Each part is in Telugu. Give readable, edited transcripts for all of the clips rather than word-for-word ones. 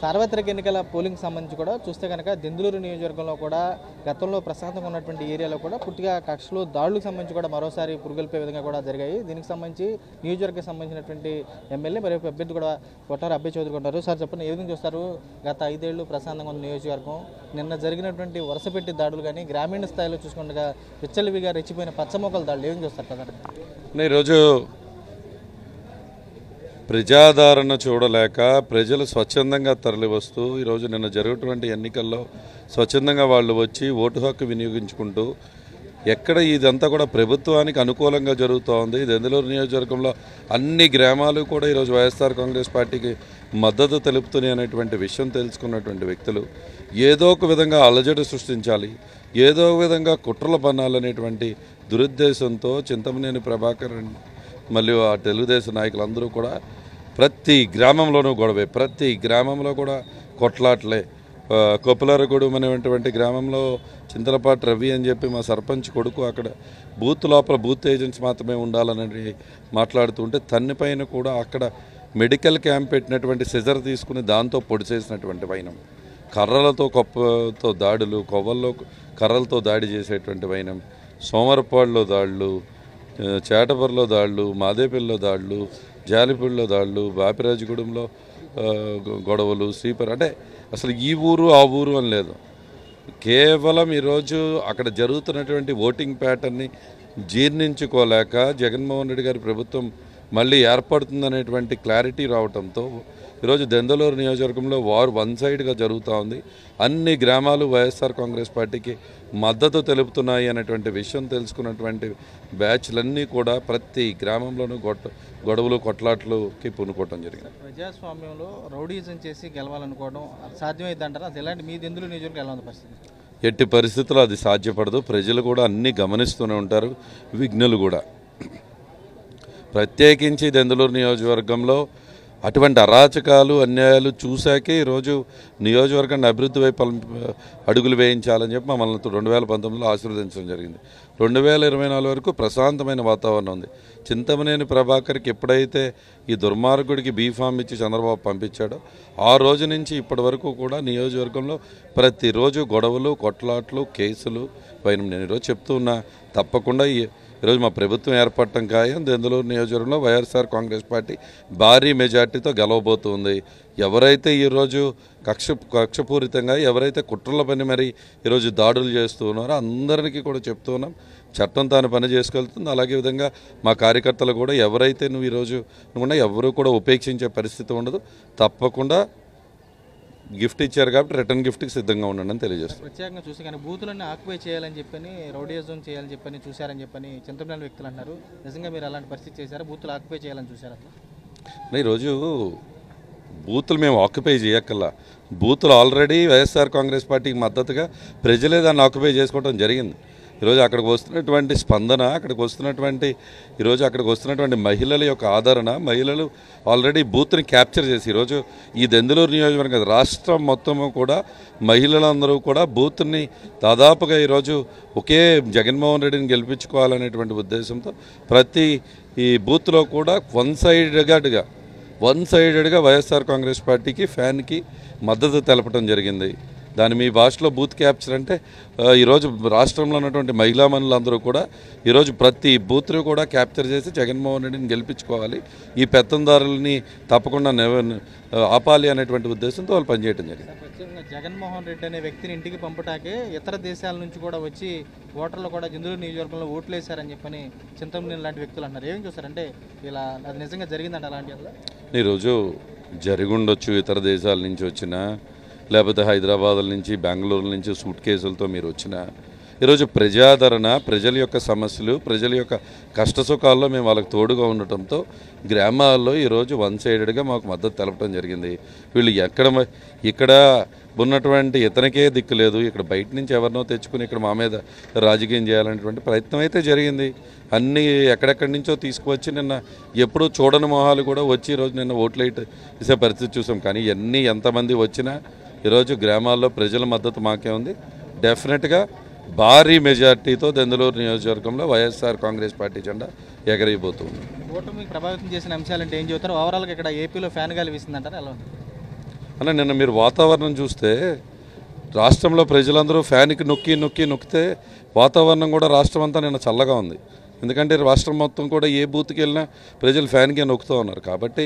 సార్వత్రిక ఎన్నికల పోలింగ్ సంబంధించి కూడా చూస్తే కనుక దెందులూరు నియోజకవర్గంలో కూడా గతంలో ప్రశాంతంగా ఉన్నటువంటి ఏరియాలో కూడా పూర్తిగా కక్షలు దాడులకు సంబంధించి కూడా మరోసారి పురుగొల్పే విధంగా కూడా జరిగాయి. దీనికి సంబంధించి నియోజకవర్గం సంబంధించినటువంటి ఎమ్మెల్యే మరియు అభ్యర్థి కూడా కొట్టారు అబ్బాయి చౌదరి కొట్టారు. సార్ చెప్పండి, ఏ విధంగా చూస్తారు? గత 5 ఏళ్ళు ప్రశాంతంగా ఉన్న నియోజకవర్గం నిన్న జరిగినటువంటి వరుసపెట్టి దాడులు కానీ గ్రామీణ స్థాయిలో చూసుకుంటగా విచ్చలవిగా రెచ్చిపోయిన పచ్చమొక్కల దాడులు ఏం చూస్తారు కదా? ఈరోజు ప్రజాదరణ చూడలేక ప్రజలు స్వచ్ఛందంగా తరలివస్తూ ఈరోజు నిన్న జరుగుతున్నటువంటి ఎన్నికల్లో స్వచ్ఛందంగా వాళ్ళు వచ్చి ఓటు హక్కు వినియోగించుకుంటూ ఎక్కడ ఇదంతా కూడా ప్రభుత్వానికి అనుకూలంగా జరుగుతూ ఉంది. దెందులూరు నియోజకవర్గంలో అన్ని గ్రామాలు కూడా ఈరోజు వైఎస్ఆర్ కాంగ్రెస్ పార్టీకి మద్దతు తెలుపుతున్నాయి అనేటువంటి విషయం తెలుసుకున్నటువంటి వ్యక్తులు ఏదో ఒక విధంగా అలజడి సృష్టించాలి, ఏదో ఒక విధంగా కుట్రలు పన్నాలనేటువంటి దురుద్దేశంతో చింతమనేని ప్రభాకర్ మరియు ఆ తెలుగుదేశం నాయకులందరూ కూడా ప్రతి గ్రామంలోనూ గొడవే, ప్రతి గ్రామంలో కూడా కొట్లాట్లే. కొప్పలారగూడెం అనేటువంటి గ్రామంలో చింతలపాటి రవి అని చెప్పి మా సర్పంచ్ కొడుకు అక్కడ బూత్ లోపల బూత్ ఏజెంట్స్ మాత్రమే ఉండాలని మాట్లాడుతుంటే తన్నిపైన కూడా అక్కడ మెడికల్ క్యాంప్ పెట్టినటువంటి సిజర్ తీసుకుని దాంతో పొడి చేసినటువంటి వైనం, కర్రలతో కొప్పతో దాడులు, కొవ్వల్లో కర్రలతో దాడి చేసేటువంటి వైనం, సోమరపాడులో దాడులు, చేటపర్లో దాడులు, మాదేపల్లిలో దాడులు, జాలిపూడిలో దాడులు, బాపిరాజగూడెంలో గొడవలు, శ్రీపర్ అంటే అసలు ఈ ఊరు ఆ ఊరు అని లేదు. కేవలం ఈరోజు అక్కడ జరుగుతున్నటువంటి ఓటింగ్ ప్యాటర్న్ని జీర్ణించుకోలేక జగన్మోహన్ రెడ్డి గారి ప్రభుత్వం మళ్ళీ ఏర్పడుతుందనేటువంటి క్లారిటీ రావడంతో ఈరోజు దెందులూరు నియోజకవర్గంలో వార్ వన్ సైడ్గా జరుగుతూ ఉంది. అన్ని గ్రామాలు వైఎస్ఆర్ కాంగ్రెస్ పార్టీకి మద్దతు తెలుపుతున్నాయి అనేటువంటి విషయం తెలుసుకున్నటువంటి బ్యాచ్లన్నీ కూడా ప్రతి గ్రామంలోనూ గొడవలు కొట్లాట్లకి పూనుకోవడం జరిగింది. ప్రజాస్వామ్యంలో రౌడీజం చేసి గెలవాలనుకోవడం సాధ్యమైందంటారా? అది ఎలాంటి మీ దెందులూరు నియోజకవర్గం ఎలా ఉంది పరిస్థితి? ఎట్టి పరిస్థితుల్లో అది సాధ్యపడదు. ప్రజలు కూడా అన్నీ గమనిస్తూనే ఉంటారు, విఘ్నులు కూడా. ప్రత్యేకించి దెందులూరు నియోజకవర్గంలో అటువంటి అరాచకాలు అన్యాయాలు చూశాకే ఈరోజు నియోజకవర్గాన్ని అభివృద్ధి వైపు అడుగులు వేయించాలని చెప్పి మమ్మల్ని 2019లో ఆశీర్వదించడం జరిగింది. 2024 వరకు ప్రశాంతమైన వాతావరణం ఉంది. చింతమనేని ప్రభాకర్కి ఎప్పుడైతే ఈ దుర్మార్గుడికి బీఫామ్ ఇచ్చి చంద్రబాబు పంపించాడో ఆ రోజు నుంచి ఇప్పటి వరకు కూడా నియోజకవర్గంలో ప్రతిరోజు గొడవలు, కొట్లాట్లు, కేసులు పైన నేను ఈరోజు చెప్తూ ఉన్నా. తప్పకుండా ఈరోజు మా ప్రభుత్వం ఏర్పడటం ఖాయం. దెందులూరు నియోజకవర్గంలో వైఎస్ఆర్ కాంగ్రెస్ పార్టీ భారీ మెజార్టీతో గెలవబోతుంది. ఎవరైతే ఈరోజు కక్షపూరితంగా ఎవరైతే కుట్రల పని మరి ఈరోజు దాడులు చేస్తూ ఉన్నారో అందరికీ కూడా చెప్తూ ఉన్నాం, చట్టం తాను పని చేసుకెళ్తుంది. అలాగే విధంగా మా కార్యకర్తలు కూడా ఎవరైతే నువ్వు ఈరోజు ఎవరు కూడా ఉపేక్షించే పరిస్థితి ఉండదు. తప్పకుండా గిఫ్ట్ ఇచ్చారు కాబట్టి రిటర్న్ గిఫ్ట్కి సిద్ధంగా ఉండండి అని తెలియజేస్తాను. ప్రత్యేకంగా చూసి కానీ బూతులన్నీ ఆక్యుపై చేయాలని చెప్పని, రౌడీజం చేయాలని చెప్పని చూశారని చెప్పని చింతమనేని వ్యక్తులు అంటారు. నిజంగా మీరు అలాంటి పరిస్థితి చేశారా? బూతులు ఆక్యుపై చేయాలని చూశారు? ఈరోజు బూతులు మేము ఆక్యుపై చేయక్కల్లా. బూతులు ఆల్రెడీ వైఎస్ఆర్ కాంగ్రెస్ పార్టీకి మద్దతుగా ప్రజలే దాన్ని ఆక్యుపై చేసుకోవడం జరిగింది. ఈరోజు అక్కడికి వస్తున్నటువంటి స్పందన, అక్కడికి వస్తున్నటువంటి మహిళల యొక్క ఆదరణ, మహిళలు ఆల్రెడీ బూత్ని క్యాప్చర్ చేసి ఈరోజు ఈ దెందులూరు నియోజకవర్గం రాష్ట్రం మొత్తము కూడా మహిళలందరూ కూడా బూత్ని దాదాపుగా ఈరోజు ఒకే జగన్మోహన్ రెడ్డిని గెలిపించుకోవాలనేటువంటి ఉద్దేశంతో ప్రతి ఈ బూత్లో కూడా వన్ సైడెడ్గా వైఎస్ఆర్ కాంగ్రెస్ పార్టీకి ఫ్యాన్కి మద్దతు తెలపడం జరిగింది. దాని మీ భాషలో బూత్ క్యాప్చర్ అంటే ఈరోజు రాష్ట్రంలో ఉన్నటువంటి మహిళా మనులందరూ కూడా ఈరోజు ప్రతి బూత్ను కూడా క్యాప్చర్ చేసి జగన్మోహన్ రెడ్డిని గెలిపించుకోవాలి, ఈ పెత్తందారులని తప్పకుండా ఆపాలి అనేటువంటి ఉద్దేశంతో వాళ్ళు పనిచేయడం జరిగింది. ప్రత్యేకంగా జగన్మోహన్ రెడ్డి అనే వ్యక్తిని ఇంటికి పంపటాకే ఇతర దేశాల నుంచి కూడా వచ్చి ఓటర్లు కూడా దెందులూరు నియోజకవర్గంలో ఓట్లు వేశారని చెప్పని చింతమనేని లాంటి వ్యక్తులు అన్నారు. ఏం చూస్తారంటే ఇలా అది నిజంగా జరిగిందంట అలాంటి? ఈరోజు జరిగుండొచ్చు, ఇతర దేశాల నుంచి వచ్చిన లేకపోతే హైదరాబాద్ నుంచి, బెంగళూరు నుంచి సూట్ కేసులతో మీరు వచ్చిన ఈరోజు ప్రజాదరణ, ప్రజల యొక్క సమస్యలు, ప్రజల యొక్క కష్టసుఖాల్లో మేము వాళ్ళకి తోడుగా ఉండటంతో గ్రామాల్లో ఈరోజు వన్ సైడెడ్గా మాకు మద్దతు తెలపడం జరిగింది. వీళ్ళు ఇక్కడ ఉన్నటువంటి ఇతనికే దిక్కు లేదు, ఇక్కడ బయట నుంచి ఎవరినో తెచ్చుకుని ఇక్కడ మా మీద రాజకీయం చేయాలనేటువంటి ప్రయత్నం అయితే జరిగింది. అన్నీ ఎక్కడెక్కడి నుంచో తీసుకువచ్చి నిన్న ఎప్పుడూ చూడని మొహాలు కూడా వచ్చి ఈరోజు నిన్న ఓట్లు వేసే పరిస్థితి చూసాం. కానీ ఇవన్నీ ఎంతమంది వచ్చినా ఈరోజు గ్రామాల్లో ప్రజల మద్దతు మాకే ఉంది. డెఫినెట్గా భారీ మెజార్టీతో దెందులూరు నియోజకవర్గంలో వైఎస్ఆర్ కాంగ్రెస్ పార్టీ జెండా ఎగరైపోతుంది. ఓటమికి ప్రభావితం చేసిన అంశాలంటే ఏం చెబుతారు? ఓవరాల్గా ఇక్కడ ఏపీలో ఫ్యాన్ గాలి వీసిందంటారా? ఎలా? అన్న నిన్న మీరు వాతావరణం చూస్తే రాష్ట్రంలో ప్రజలందరూ ఫ్యాన్కి నొక్కితే వాతావరణం కూడా రాష్ట్రం అంతా నిన్న చల్లగా ఉంది. ఎందుకంటే రాష్ట్రం మొత్తం కూడా ఏ బూత్కి వెళ్ళినా ప్రజలు ఫ్యాన్కే నొక్కుతూ ఉన్నారు. కాబట్టి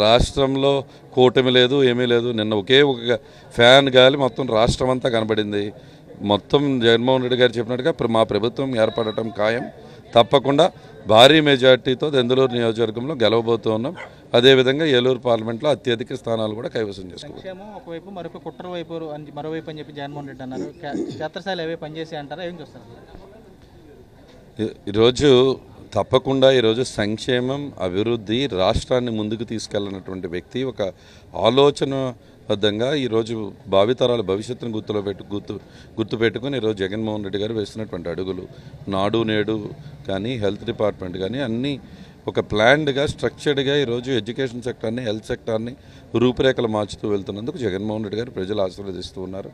రాష్ట్రంలో కూటమి లేదు, ఏమీ లేదు. నిన్న ఒకే ఒక ఫ్యాన్ గాలి మొత్తం రాష్ట్రం అంతా కనబడింది. మొత్తం జగన్మోహన్ రెడ్డి గారు చెప్పినట్టుగా మా ప్రభుత్వం ఏర్పడటం ఖాయం. తప్పకుండా భారీ మెజార్టీతో దెందులూరు నియోజకవర్గంలో గెలవబోతూ ఉన్నాం. అదేవిధంగా ఏలూరు పార్లమెంట్లో అత్యధిక స్థానాలు కూడా కైవసం చేసుకుంటాం. ఒకవైపు మరొక కుట్ర వైపు మరోవైపు అని చెప్పి జగన్మోహన్ రెడ్డి అన్నారు. క్షేత్రస్థాయిలో అవే పనిచేసి అంటారా, ఏం చూస్తారు? ఈరోజు తప్పకుండా ఈరోజు సంక్షేమం, అభివృద్ధి, రాష్ట్రాన్ని ముందుకు తీసుకెళ్ళినటువంటి వ్యక్తి ఒక ఆలోచనబద్ధంగా ఈరోజు భావితరాల భవిష్యత్తును గుర్తుపెట్టుకుని ఈరోజు జగన్మోహన్ రెడ్డి గారు వేస్తున్నటువంటి అడుగులు, నాడు నేడు కానీ హెల్త్ డిపార్ట్మెంట్ కానీ అన్నీ ఒక ప్లాన్డ్గా స్ట్రక్చర్డ్గా ఈరోజు ఎడ్యుకేషన్ సెక్టార్ని, హెల్త్ సెక్టార్ని రూపురేఖలు మార్చుతూ వెళ్తున్నందుకు జగన్మోహన్ రెడ్డి గారు ప్రజలు ఆశీర్వదిస్తూ ఉన్నారు.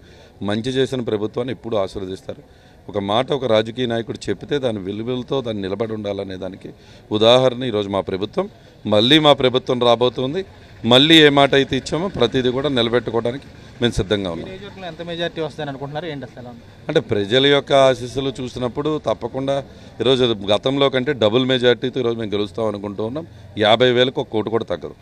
మంచి చేసిన ప్రభుత్వాన్ని ఎప్పుడూ ఆశీర్వదిస్తారు. ఒక మాట ఒక రాజకీయ నాయకుడు చెప్తే దాని విలువలతో దాన్ని నిలబడి ఉండాలనే దానికి ఉదాహరణ ఈరోజు మా ప్రభుత్వం రాబోతుంది. మళ్ళీ ఏ మాట అయితే ఇచ్చామో ప్రతిదీ కూడా నిలబెట్టుకోవడానికి మేము సిద్ధంగా ఉన్నాం. ఎంత మెజారిటీ వస్తాయని అనుకుంటున్నారు, ఏంటి అసలు? అంటే ప్రజల యొక్క ఆశీస్సులు చూసినప్పుడు తప్పకుండా ఈరోజు గతంలో కంటే డబుల్ మెజార్టీతో ఈరోజు మేము గెలుస్తాం అనుకుంటూ ఉన్నాం. 50,000కు ఒక కోటి కూడా తగ్గదు.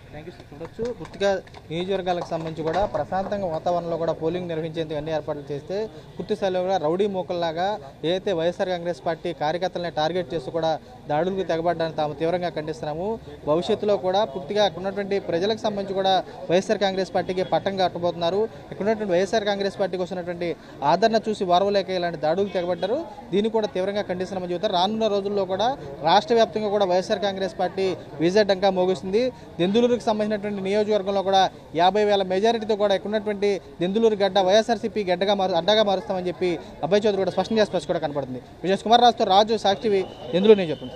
చూడొచ్చు. పూర్తిగా నియోజకవర్గాలకు సంబంధించి కూడా ప్రశాంతంగా వాతావరణంలో కూడా పోలింగ్ నిర్వహించేందుకు అన్ని ఏర్పాట్లు చేస్తే పూర్తి స్థాయిలో కూడా రౌడీ మూకల్లాగా ఏదైతే వైఎస్ఆర్ కాంగ్రెస్ పార్టీ కార్యకర్తలని టార్గెట్ చేస్తూ కూడా దాడులకు తెగబడ్డాన్ని తాము తీవ్రంగా ఖండిస్తున్నాము. భవిష్యత్తులో కూడా పూర్తిగా అక్కడ ఉన్నటువంటి ప్రజలకు సంబంధించి కూడా వైఎస్ఆర్ కాంగ్రెస్ పార్టీకి పట్టం కట్టబోతున్నారు. ఇక్కడ ఉన్నటువంటి వైఎస్ఆర్ కాంగ్రెస్ పార్టీకి వస్తున్నటువంటి ఆదరణ చూసి వారవలేక ఇలాంటి దాడులకు తెగబడ్డారు. దీన్ని కూడా తీవ్రంగా ఖండిస్తున్నామని చెబుతారు. రానున్న రోజుల్లో కూడా రాష్ట్ర వ్యాప్తంగా కూడా వైఎస్ఆర్ కాంగ్రెస్ పార్టీ విజయ డంకా మోగిస్తుంది. దెందులూరుకు సంబంధించినటువంటి నియోజకవర్గంలో కూడా 50,000 మెజారిటీతో కూడా ఇక్కడ ఉన్నటువంటి దెందులూరు గడ్డ వైఎస్ఆర్సీపీ అడ్డగా మారుస్తామని చెప్పి అబ్బాయి చౌదరి కూడా స్పష్టం చేసి కూడా కనపడుతుంది. విజయ్ కుమార్ రాజుతో రాజు, సాక్షి, దెందులూరు నియోజకవర్గం.